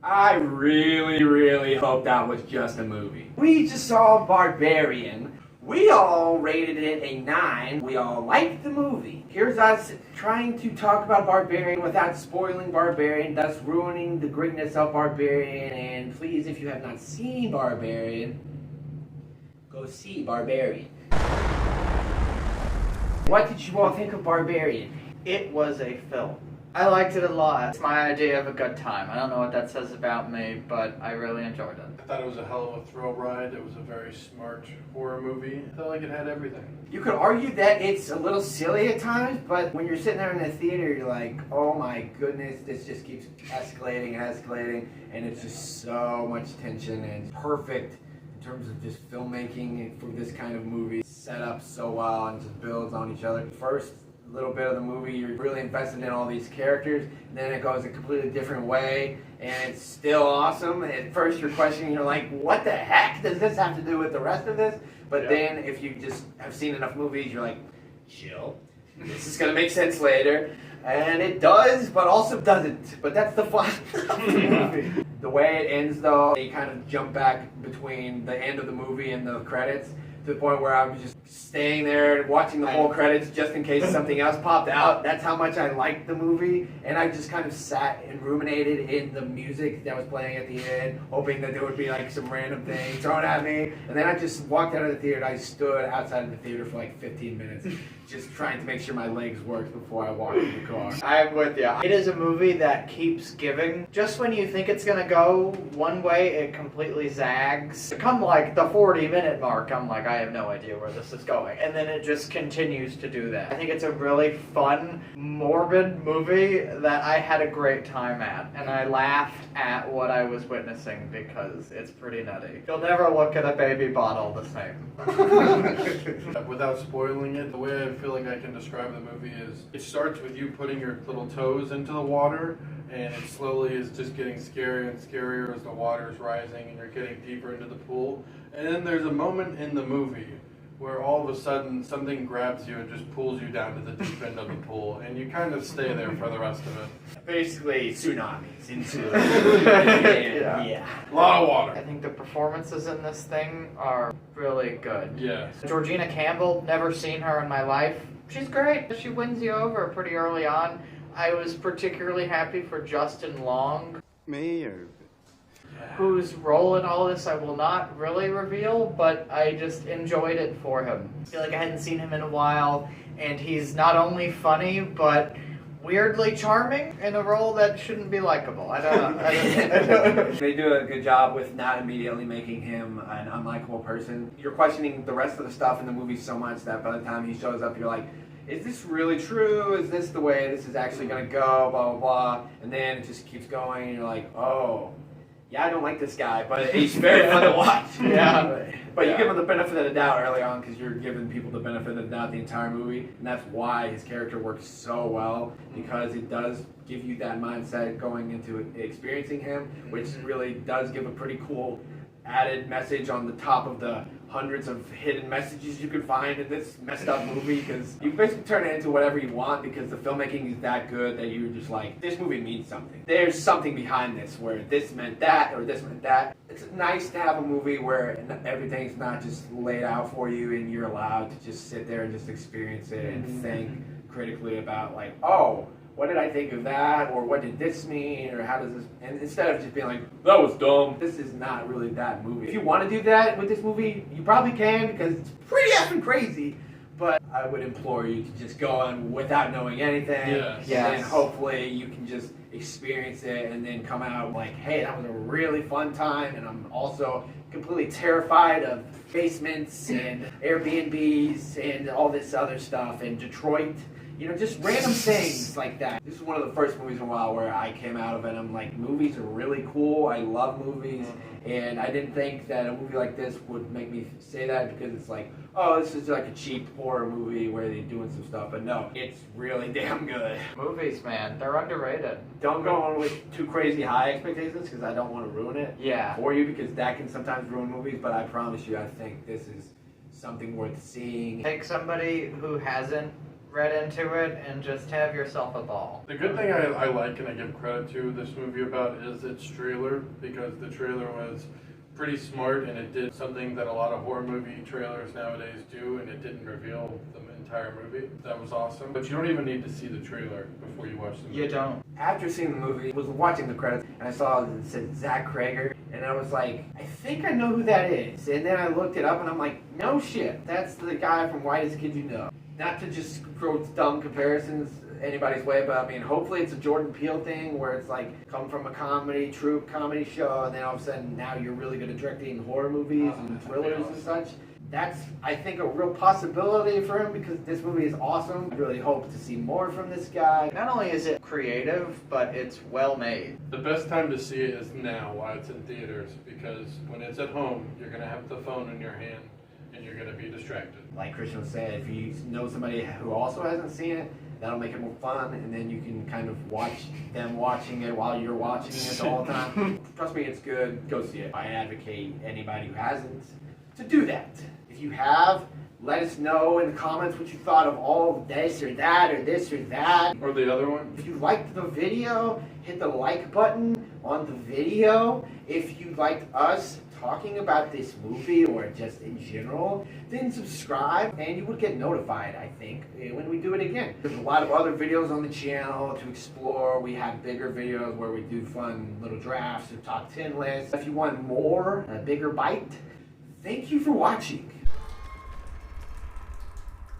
I really, really hope that was just a movie. We just saw Barbarian. We all rated it a 9. We all liked the movie. Here's us trying to talk about Barbarian without spoiling Barbarian, thus ruining the greatness of Barbarian. And please, if you have not seen Barbarian, go see Barbarian. What did you all think of Barbarian? It was a film. I liked it a lot. It's my idea of a good time. I don't know what that says about me, but I really enjoyed it. I thought it was a hell of a thrill ride. It was a very smart horror movie. I felt like it had everything. You could argue that it's a little silly at times, but when you're sitting there in the theater, you're like, oh my goodness, this just keeps escalating and escalating, and it's just so much tension and perfect in terms of just filmmaking for this kind of movie. Set up so well and just builds on each other. First little bit of the movie, you're really invested in all these characters, and then it goes a completely different way, and it's still awesome. At first you're questioning, you're like, what the heck does this have to do with the rest of this? But then if you just have seen enough movies, you're like, chill, this is gonna make sense later. And it does, but also doesn't. But that's the fun of the movie. The way it ends though, you kind of jump back between the end of the movie and the credits, to the point where I was just staying there and watching the whole credits just in case something else popped out. That's how much I liked the movie, and I just kind of sat and ruminated in the music that was playing at the end, hoping that there would be like some random thing thrown at me. And then I just walked out of the theater. I stood outside of the theater for like 15 minutes, just trying to make sure my legs worked before I walked in the car. I'm with you. It is a movie that keeps giving. Just when you think it's gonna go one way, it completely zags. Come like the 40-minute mark, I'm like, I have no idea where this is going. And then it just continues to do that. I think it's a really fun, morbid movie that I had a great time at. And I laughed at what I was witnessing because it's pretty nutty. You'll never look at a baby bottle the same. Without spoiling it, the way I feel like I can describe the movie is it starts with you putting your little toes into the water, and it slowly is just getting scarier and scarier as the water is rising and you're getting deeper into the pool. And then there's a moment in the movie where all of a sudden something grabs you and just pulls you down to the deep end of the pool, and you kind of stay there for the rest of it. Basically, tsunamis into Yeah. A lot of water. I think the performances in this thing are really good. Yes. Georgina Campbell, never seen her in my life. She's great. She wins you over pretty early on. I was particularly happy for Justin Long. Me or... Whose role in all this I will not really reveal, but I just enjoyed it for him. I feel like I hadn't seen him in a while, and he's not only funny, but weirdly charming in a role that shouldn't be likable. I don't know. They do a good job with not immediately making him an unlikable person. You're questioning the rest of the stuff in the movie so much that by the time he shows up, you're like, is this really true? Is this the way this is actually going to go? Blah, blah, blah. And then it just keeps going, and you're like, oh, yeah, I don't like this guy, but he's very fun to watch. Yeah. But you give him the benefit of the doubt early on because you're giving people the benefit of the doubt the entire movie. And that's why his character works so well, because it does give you that mindset going into experiencing him, which really does give a pretty cool added message on the top of the hundreds of hidden messages you could find in this messed up movie, because you can basically turn it into whatever you want because the filmmaking is that good that you're just like, this movie means something. There's something behind this where this meant that or this meant that. It's nice to have a movie where everything's not just laid out for you and you're allowed to just sit there and just experience it and think critically about like, oh, what did I think of that? Or what did this mean? Or how does this... And instead of just being like, that was dumb, this is not really that movie. If you want to do that with this movie, you probably can because it's pretty effing crazy. But I would implore you to just go on without knowing anything. Yes. And hopefully you can just experience it and then come out like, hey, that was a really fun time. And I'm also completely terrified of basements and Airbnbs and all this other stuff and Detroit. You know, just random things like that. This is one of the first movies in a while where I came out of it and I'm like, movies are really cool. I love movies. And I didn't think that a movie like this would make me say that because it's like, oh, this is like a cheap horror movie where they're doing some stuff. But no, it's really damn good. Movies, man, they're underrated. Don't go on with too crazy high expectations because I don't want to ruin it for you, because that can sometimes ruin movies. But I promise you, I think this is something worth seeing. Take somebody who hasn't right into it and just have yourself a ball. The good thing I like and I give credit to this movie about is its trailer, because the trailer was pretty smart and it did something that a lot of horror movie trailers nowadays do, and it didn't reveal the entire movie. That was awesome. But you don't even need to see the trailer before you watch the movie. You don't. After seeing the movie, I was watching the credits and I saw it said Zach Krager, and I was like, I think I know who that is. And then I looked it up and I'm like, no shit, that's the guy from Whitest Kid You Know. Not to just throw dumb comparisons anybody's way, but I mean, hopefully it's a Jordan Peele thing where it's like come from a comedy troupe, comedy show, and then all of a sudden now you're really good at directing horror movies and thrillers and such. That's, I think, a real possibility for him because this movie is awesome. I really hope to see more from this guy. Not only is it creative, but it's well made. The best time to see it is now while it's in theaters, because when it's at home, you're going to have the phone in your hand and you're going to be distracted. Like Christian was saying, if you know somebody who also hasn't seen it, that'll make it more fun, and then you can kind of watch them watching it while you're watching it all the time. Trust me, it's good. Go see it. I advocate anybody who hasn't to do that. If you have, let us know in the comments what you thought of all of this or that or this or that. Or the other one. If you liked the video, hit the like button on the video. If you liked us talking about this movie or just in general, then subscribe and you would get notified, I think, when we do it again. There's a lot of other videos on the channel to explore. We have bigger videos where we do fun little drafts or top 10 lists. If you want more, a bigger bite, thank you for watching.